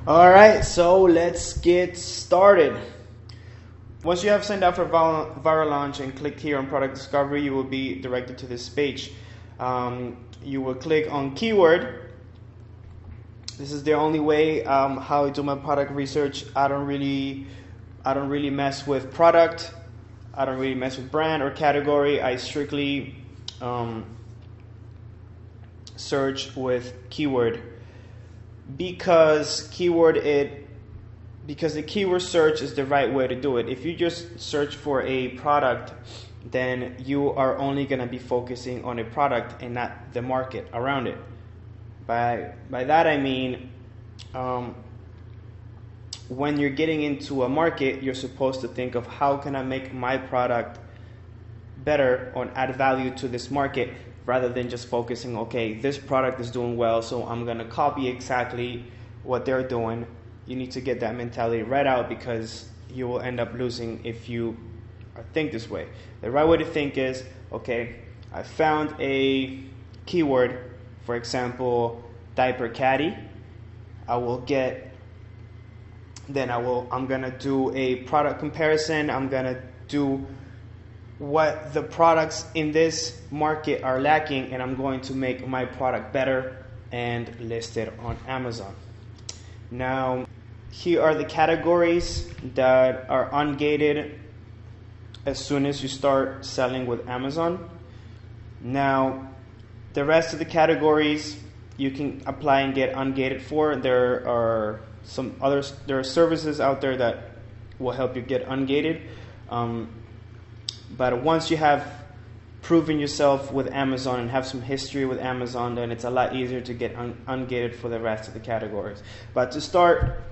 All right, so let's get started. Once you have signed up for Viral Launch and clicked here on Product Discovery, you will be directed to this page. You will click on Keyword. This is the only way how I do my product research. I don't really mess with product. I don't really mess with brand or category. I strictly search with keyword because the keyword search is the right way to do it. If you just search for a product, then you are only going to be focusing on a product and not the market around it. By that I mean when you're getting into a market, you're supposed to think of how can I make my product better or add value to this market, rather than just focusing, okay, this product is doing well, so I'm going to copy exactly what they're doing. You need to get that mentality right out, because you will end up losing if you think this way. The right way to think is, okay, I found a keyword, for example, diaper caddy. I'm gonna do a product comparison. I'm gonna do what the products in this market are lacking, and I'm going to make my product better and list it on Amazon. Now, here are the categories that are ungated as soon as you start selling with Amazon. Now, the rest of the categories you can apply and get ungated for. There are services out there that will help you get ungated. But once you have proven yourself with Amazon and have some history with Amazon, then it's a lot easier to get ungated for the rest of the categories. But to start,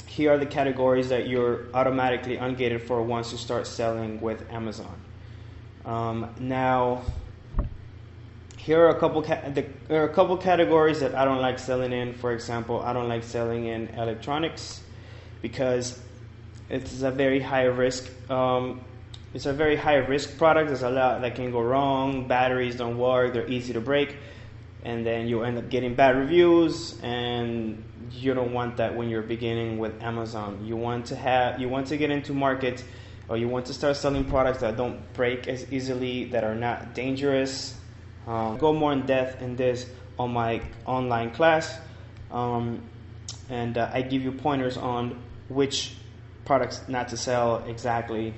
here are the categories that you're automatically ungated for once you start selling with Amazon. Now, here are a couple categories that I don't like selling in. For example, I don't like selling in electronics because it's a very high risk. It's a very high risk product. There's a lot that can go wrong. Batteries don't work. They're easy to break, and then you end up getting bad reviews. And you don't want that when you're beginning with Amazon. You want to get into markets, or you want to start selling products that don't break as easily, that are not dangerous. Go more in depth in this on my online class, and I give you pointers on which products not to sell exactly.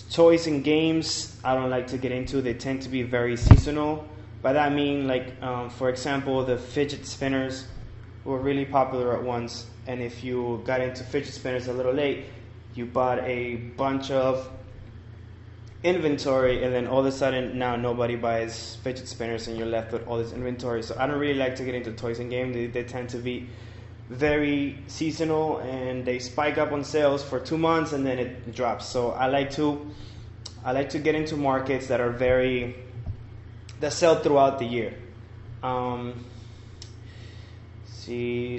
Toys and games, I don't like to get into. They tend to be very seasonal. By that I mean, for example, the fidget spinners were really popular at once, and if you got into fidget spinners a little late, you bought a bunch of inventory, and then all of a sudden now nobody buys fidget spinners and you're left with all this inventory. So I don't really like to get into toys and games. They tend to be very seasonal, and they spike up on sales for 2 months and then it drops. So I like to get into markets that sell throughout the year.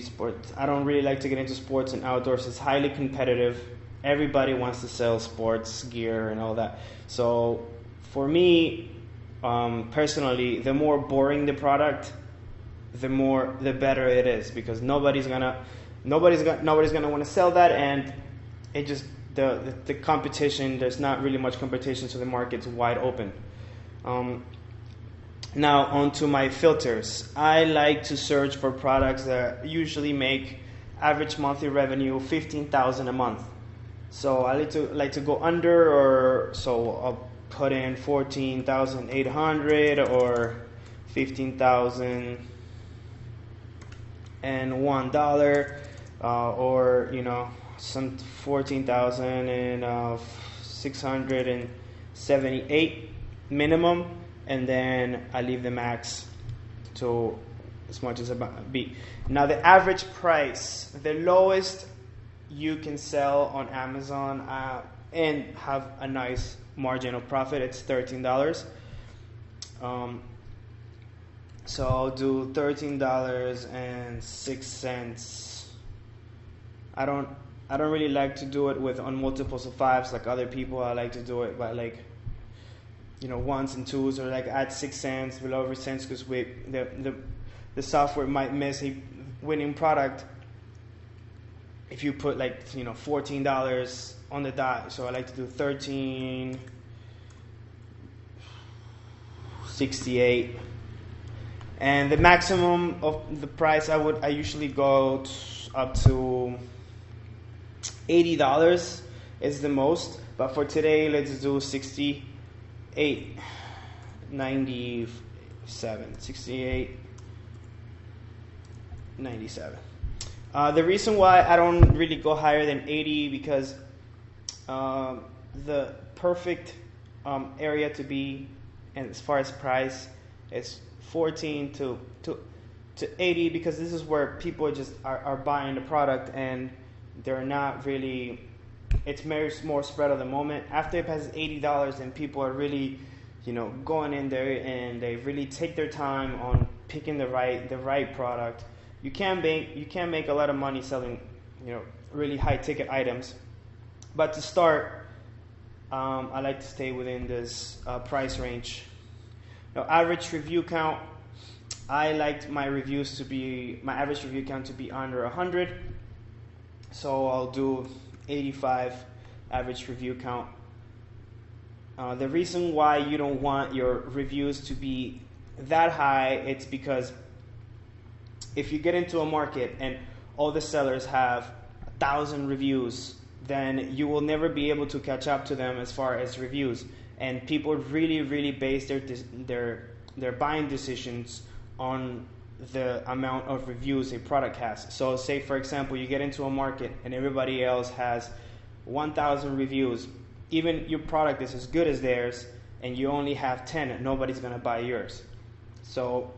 Sports. I don't really like to get into sports and outdoors. It's highly competitive. Everybody wants to sell sports gear and all that. So for me, personally, the more boring the product, the better it is, because nobody's gonna want to sell that, and it just the competition. There's not really much competition, so the market's wide open. Now onto my filters. I like to search for products that usually make average monthly revenue $15,000 a month. So I like to go under, or so I'll put in 14,800 or $15,001, or some 14,678 minimum, and then I leave the max to as much as about be. Now the average price, the lowest you can sell on Amazon and have a nice margin of profit, it's $13. So I'll do $13.06. I don't really like to do it on multiples of fives like other people. I like to do it by ones and twos, or add 6 cents below every cent, because the software might miss a winning product if you put like $14 on the dot. So I like to do 13.68, and the maximum of the price I usually go up to $80 is the most, but for today let's do 68.97. 68.97. The reason why I don't really go higher than 80 because the perfect area to be, and as far as price, is 14 to 80, because this is where people just are buying the product and they're not really. It's more spread at the moment. After it passes $80, then people are really, going in there and they really take their time on picking the right product. You can make a lot of money selling, really high ticket items, but to start, I like to stay within this price range. Now, average review count. I liked my average review count to be under 100, so I'll do 85 average review count. The reason why you don't want your reviews to be that high, it's because if you get into a market and all the sellers have 1,000 reviews, then you will never be able to catch up to them as far as reviews. And people really, really base their buying decisions on the amount of reviews a product has. So say, for example, you get into a market and everybody else has 1,000 reviews. Even your product is as good as theirs and you only have 10, nobody's going to buy yours. So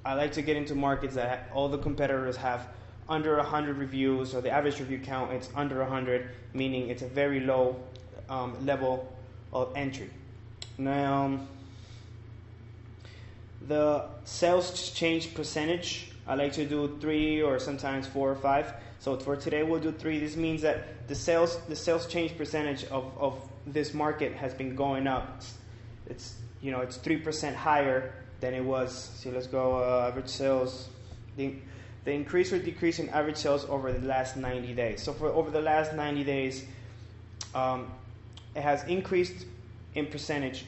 I like to get into markets that all the competitors have under 100 reviews, or the average review count it's under 100, meaning it's a very low level of entry. Now, the sales change percentage, I like to do 3 or sometimes 4 or 5. So for today we'll do 3. This means that the sales change percentage of this market has been going up. It's 3% higher than it was. So let's go average sales. The increase or decrease in average sales over the last 90 days. So for over the last 90 days, it has increased in percentage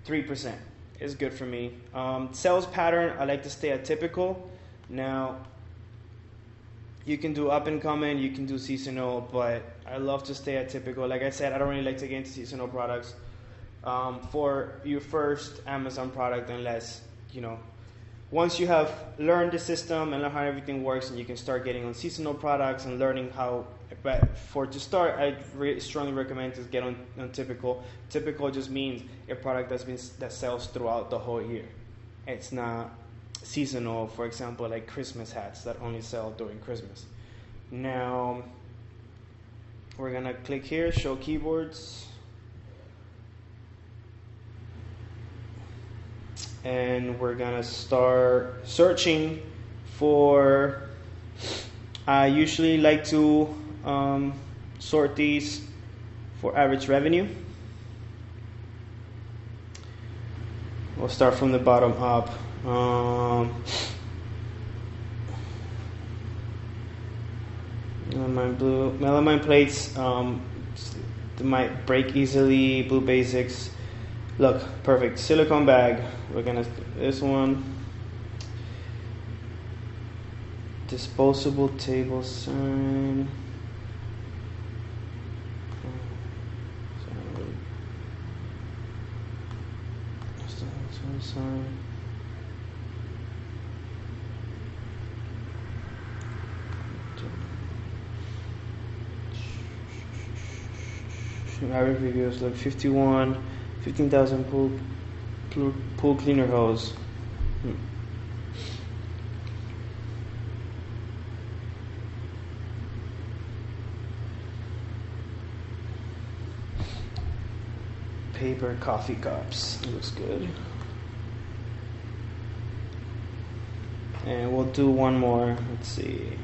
3%. Is good for me. Sales pattern, I like to stay at typical. Now, you can do up and coming, you can do seasonal, but I love to stay at typical. Like I said, I don't really like to get into seasonal products for your first Amazon product, unless, once you have learned the system and learn how everything works, and you can start getting on seasonal products and learning how. But to start, I really strongly recommend to get on typical. Typical just means a product that sells throughout the whole year. It's not seasonal, for example, like Christmas hats that only sell during Christmas. Now, we're gonna click here, show keywords, and we're gonna start searching for. I usually like to sort these for average revenue. We'll start from the bottom up. Melamine plates might break easily. Blue basics. Look, perfect. Silicone bag. We're gonna this one. Disposable table sign. Sign. Average reviews like 15,000 pool cleaner hose. Paper coffee cups. Looks good. And we'll do one more. Let's see.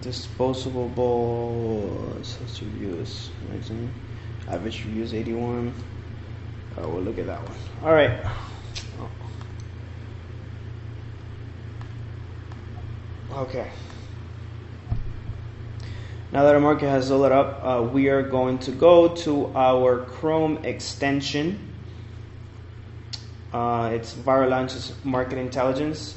Disposable balls. Let's reviews. Average reviews 81. Oh, we'll look at that one. All right. Okay. Now that our market has loaded up, we are going to go to our Chrome extension. It's Viral Launches Market Intelligence.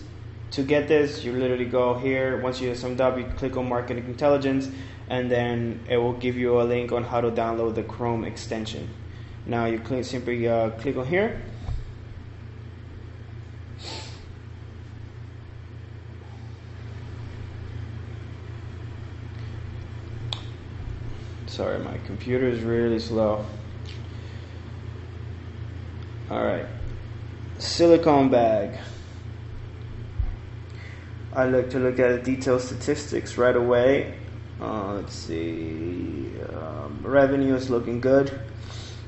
To get this, you literally go here. Once you hit some up, you click on Marketing Intelligence, and then it will give you a link on how to download the Chrome extension. Now you simply click on here. Sorry, my computer is really slow. All right, silicone bag. I like to look at detailed statistics right away. Let's see, revenue is looking good.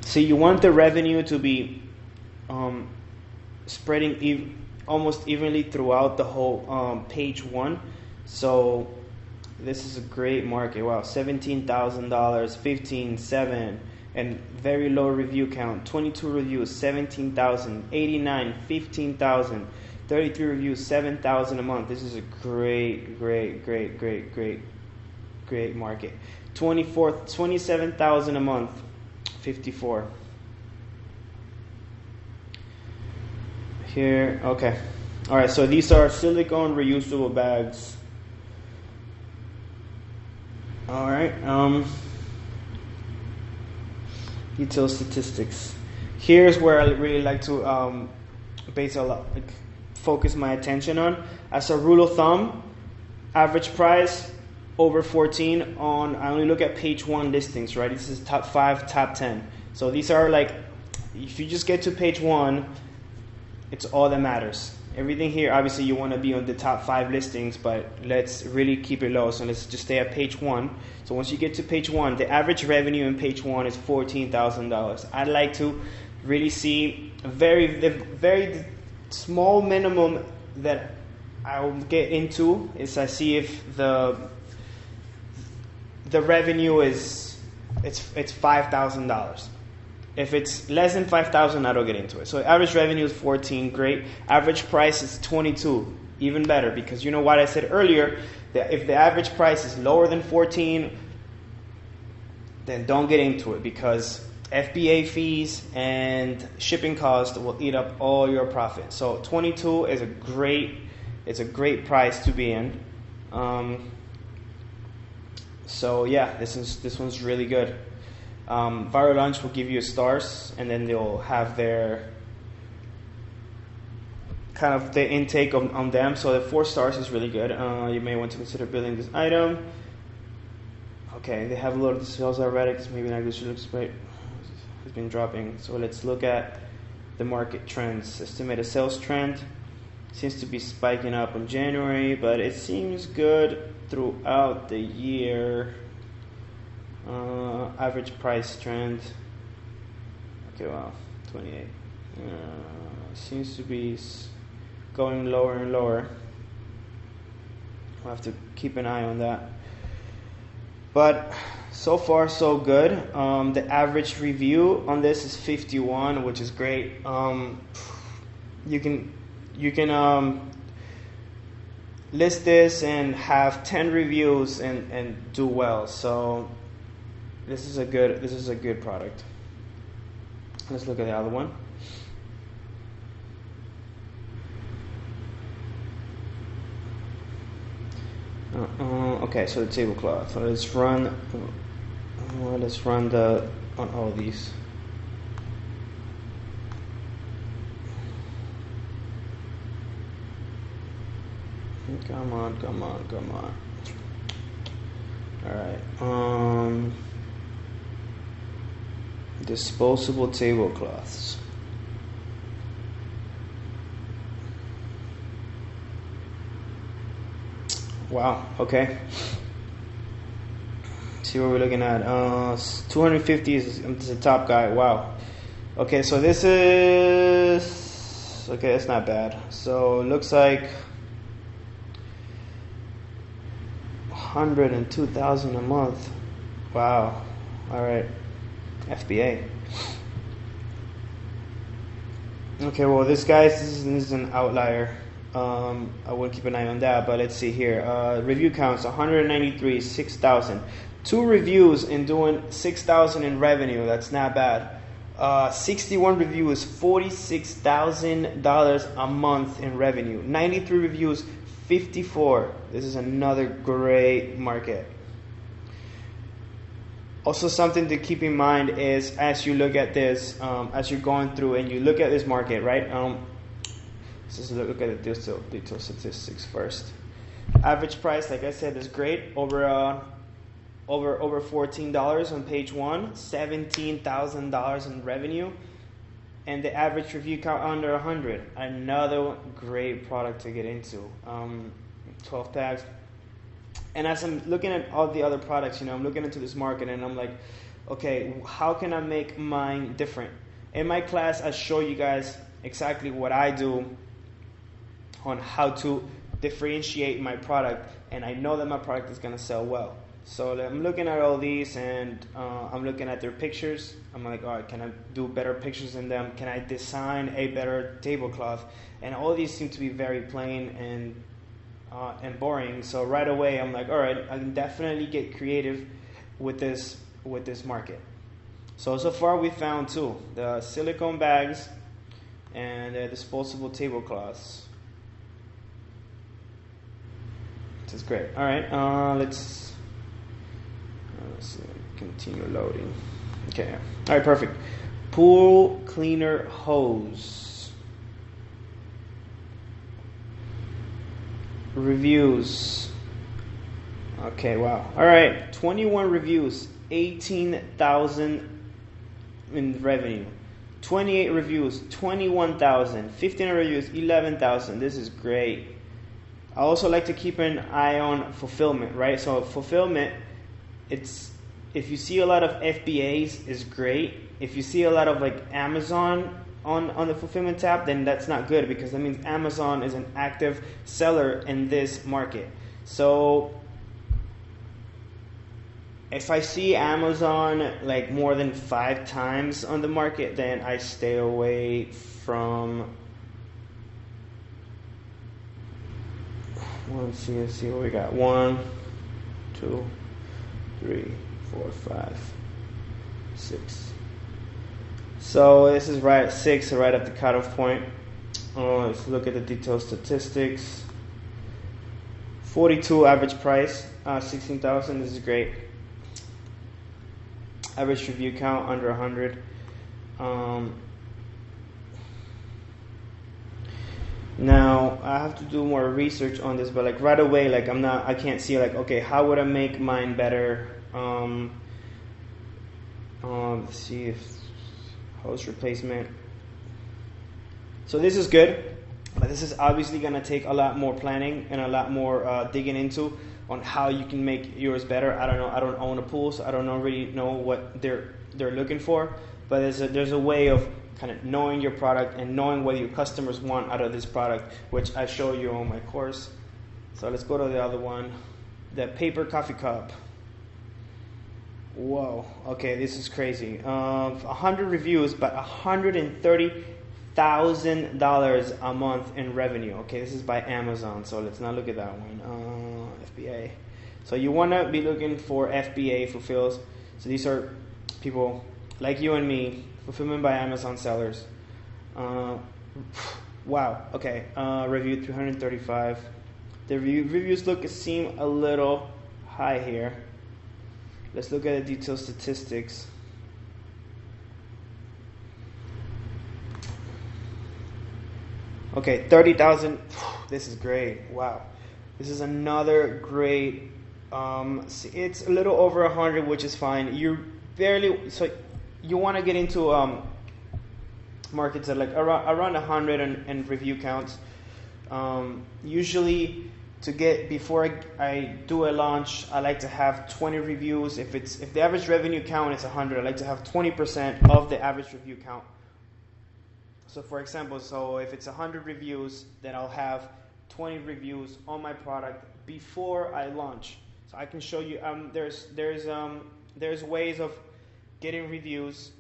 So you want the revenue to be spreading almost evenly throughout the whole page one. So this is a great market. Wow, $17,000, $15,700, and very low review count. 22 reviews, 17,000, 89, 15,000, 33 reviews, 7,000 a month. This is a great market. 27,000 a month, 54. Here, okay. All right, so these are silicone reusable bags. All right, detailed statistics. Here's where I really like to focus my attention on. As a rule of thumb, average price over 14 on, I only look at page one listings, right? This is top 5, top 10. So these are like, if you just get to page one, it's all that matters. Everything here, obviously you want to be on the top 5 listings, but let's really keep it low. So let's just stay at page one. So once you get to page one, the average revenue in page one is $14,000. I'd like to really see the very small minimum that I'll get into is I see if the revenue is it's $5,000. If it's less than 5,000, I don't get into it. So average revenue is 14, great. Average price is 22, even better, because you know what I said earlier, that if the average price is lower than 14, then don't get into it, because FBA fees and shipping costs will eat up all your profit. So 22 is a great price to be in. So yeah, this one's really good. Viral Launch will give you stars, and then they'll have their kind of the intake on them. So the 4 stars is really good. You may want to consider building this item. Okay, they have a lot of the sales already, because maybe not this looks great. It's been dropping. So let's look at the market trends. Estimated sales trend seems to be spiking up in January, but it seems good throughout the year. Average price trend. Okay, wow, 28. Seems to be going lower and lower. I'll have to keep an eye on that. But so far, so good. The average review on this is 51, which is great. You can list this and have 10 reviews and do well. So this is a good product. Let's look at the other one. Okay, so the tablecloth. So let's run on all of these. Come on. All right. Disposable tablecloths. Wow. Okay. See what we're looking at. 250 is the top guy. Wow. Okay, so this is it's not bad. So it looks like 102,000 a month. Wow. All right. FBA. Okay, well, this is an outlier. I wouldn't keep an eye on that, but let's see here. Review counts 193, 6,000. 2 reviews and doing 6,000 in revenue. That's not bad. 61 reviews, $46,000 a month in revenue. 93 reviews, 54. This is another great market. Also, something to keep in mind is as you look at this, as you're going through and you look at this market, right? Let's just look at the detail statistics first. Average price, like I said, is great. Over $14 on page 1, $17,000 in revenue, and the average review count under 100. Another great product to get into. 12 tags. And as I'm looking at all the other products, I'm looking into this market and I'm like, okay, how can I make mine different? In my class, I show you guys exactly what I do on how to differentiate my product, and I know that my product is going to sell well. So I'm looking at all these and I'm looking at their pictures. I'm like, all right, can I do better pictures in them? Can I design a better tablecloth? And all these seem to be very plain and boring. So right away, I'm like, all right, I can definitely get creative with this market. So far we found 2: the silicone bags and the disposable tablecloths. This is great. All right, let's continue loading. Okay. All right, perfect. Pool cleaner hose. Reviews. Okay, wow. All right, 21 reviews, 18,000 in revenue. 28 reviews, 21,000. 15 reviews, 11,000. This is great. I also like to keep an eye on fulfillment, right? So fulfillment, it's if you see a lot of FBAs, is great. If you see a lot of like Amazon on the fulfillment tab, then that's not good, because that means Amazon is an active seller in this market. So if I see Amazon like more than 5 times on the market, then I stay away from. Let's see what we got. 1, 2, 3, 4, 5, 6. So this is right at 6, right at the cutoff point. Let's look at the detailed statistics. 42 average price, 16,000. This is great. Average review count under 100. Now I have to do more research on this, but like right away, like I can't see like, okay, how would I make mine better? Let's see if hose replacement. So this is good, but this is obviously gonna take a lot more planning and a lot more digging into on how you can make yours better. I don't know. I don't own a pool, so I don't really know what they're looking for. But there's a way of kind of knowing your product and knowing what your customers want out of this product, which I show you on my course. So let's go to the other one, the paper coffee cup. Whoa. Okay, this is crazy. 100 reviews, but $130,000 a month in revenue. Okay, this is by Amazon, so let's not look at that one. FBA. So you want to be looking for FBA fulfills. So these are people like you and me, fulfillment by Amazon sellers. Wow. Okay. Review 335. The reviews seem a little high here. Let's look at the detailed statistics. Okay, 30,000. This is great. Wow. This is another great. It's a little over 100, which is fine. You want to get into markets that like around 100 and review counts. Usually, before I do a launch, I like to have 20 reviews. If the average revenue count is 100, I like to have 20% of the average review count. So for example, if it's 100 reviews, then I'll have 20 reviews on my product before I launch. So I can show you. There's ways of getting reviews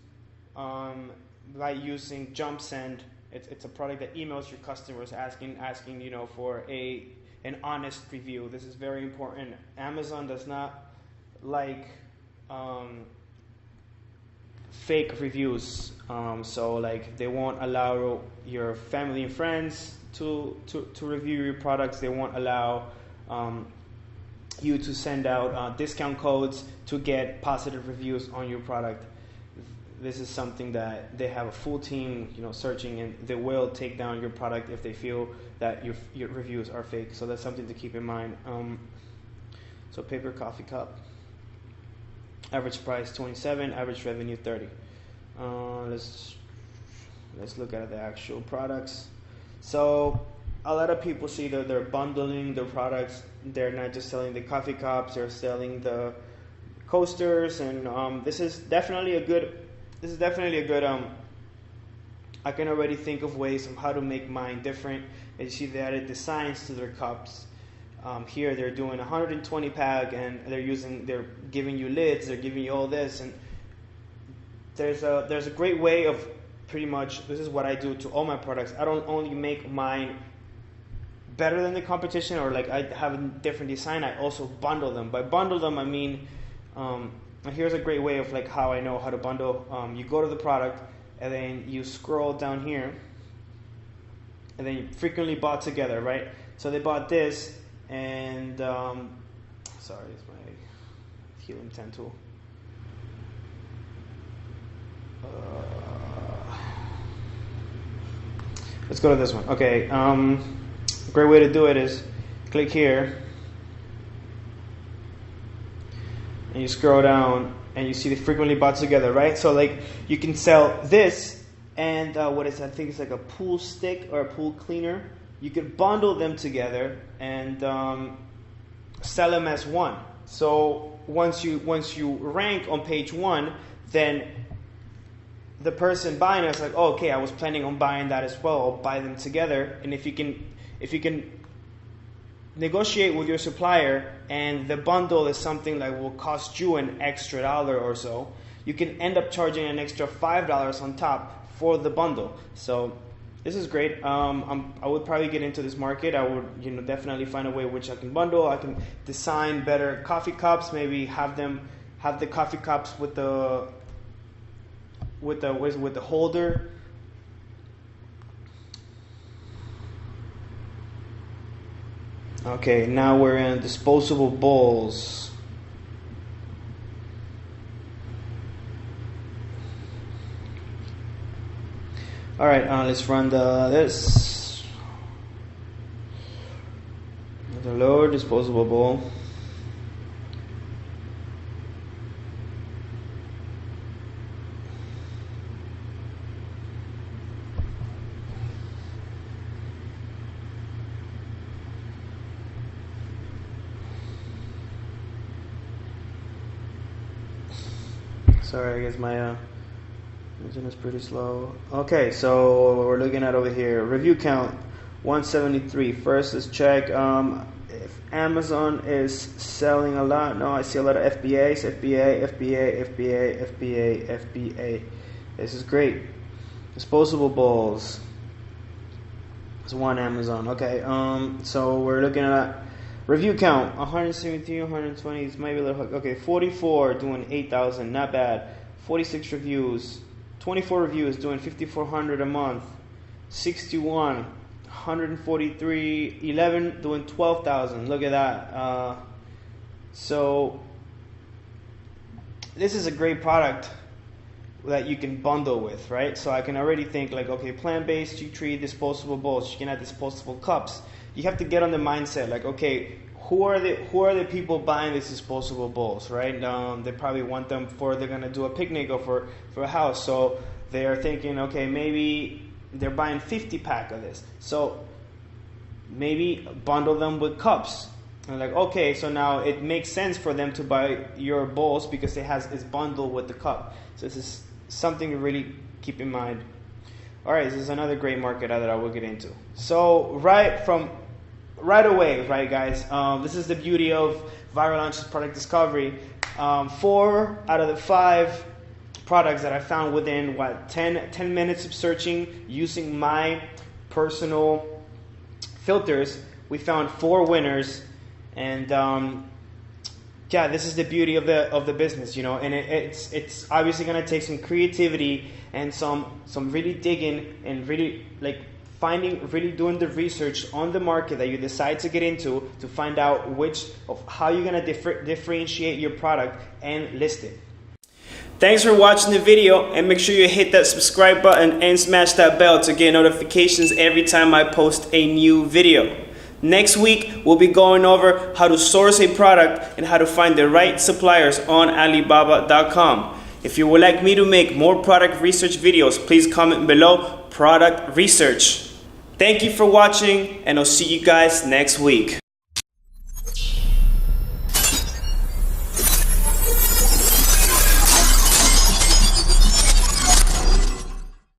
by using Jump Send. It's a product that emails your customers asking for an honest review. This is very important. Amazon does not like fake reviews. So like they won't allow your family and friends to review your products. They won't allow you to send out discount codes to get positive reviews on your product. This is something that they have a full team, searching, and they will take down your product if they feel that your reviews are fake. So that's something to keep in mind. So paper coffee cup, average price 27, average revenue 30. Let's look at the actual products. So a lot of people see that they're bundling their products. They're not just selling the coffee cups; they're selling the coasters, and this is definitely a good. I can already think of ways of how to make mine different. And you see they added designs to their cups. Here they're doing 120 pack, and they're giving you lids. They're giving you all this, and there's a great way of pretty much. This is what I do to all my products. I don't only make mine better than the competition, or like I have a different design. I also bundle them. By bundle them, I mean. Here's a great way of like how I know how to bundle. You go to the product, and then you scroll down here, and then you frequently bought together, right? So they bought this, and sorry, it's my helium 10 tool. Let's go to this one. Okay, a great way to do it is click here. And you scroll down, and you see the frequently bought together, right? So like you can sell this, and I think it's like a pool stick or a pool cleaner. You could bundle them together and sell them as one. So once you rank on page 1, then the person buying it's like, oh, okay, I was planning on buying that as well. I'll buy them together. And if you can negotiate with your supplier, and the bundle is something that will cost you an extra $1 or so, you can end up charging an extra $5 on top for the bundle. So this is great. I would probably get into this market. I would definitely find a way which I can bundle. I can design better coffee cups. Maybe have the coffee cups with the holder. Okay, now we're in disposable bowls. All right, let's run this. The lower disposable bowl. Sorry, I guess my engine is pretty slow. Okay, so we're looking at over here. Review count, 173. First, let's check if Amazon is selling a lot. No, I see a lot of FBAs. FBA. This is great. Disposable bowls. It's one Amazon. Okay, so we're looking at review count, 173, 120, it's maybe a little, okay, 44 doing 8,000, not bad. 46 reviews, 24 reviews doing 5,400 a month. 61, 143, 11 doing 12,000, look at that. So this is a great product that you can bundle with, right? So I can already think like, okay, plant-based, you treat disposable bowls, you can add disposable cups. You have to get on the mindset, like, okay, who are the people buying these disposable bowls, right? They probably want them they're gonna do a picnic or for a house. So they are thinking, okay, maybe they're buying 50 pack of this. So maybe bundle them with cups. And like, okay, so now it makes sense for them to buy your bowls because it's bundled with the cup. So this is something to really keep in mind. All right, this is another great market that I will get into. So right right away, right, guys? This is the beauty of viral launches product discovery. 4 out of the 5 products that I found within 10 minutes of searching using my personal filters, we found 4 winners. And yeah, this is the beauty of the business, you know. And it's obviously gonna take some creativity and some really digging and really really doing the research on the market that you decide to get into to find out how you're gonna differentiate your product and list it. Thanks for watching the video, and make sure you hit that subscribe button and smash that bell to get notifications every time I post a new video. Next week, we'll be going over how to source a product and how to find the right suppliers on Alibaba.com. If you would like me to make more product research videos, please comment below product research. Thank you for watching, and I'll see you guys next week.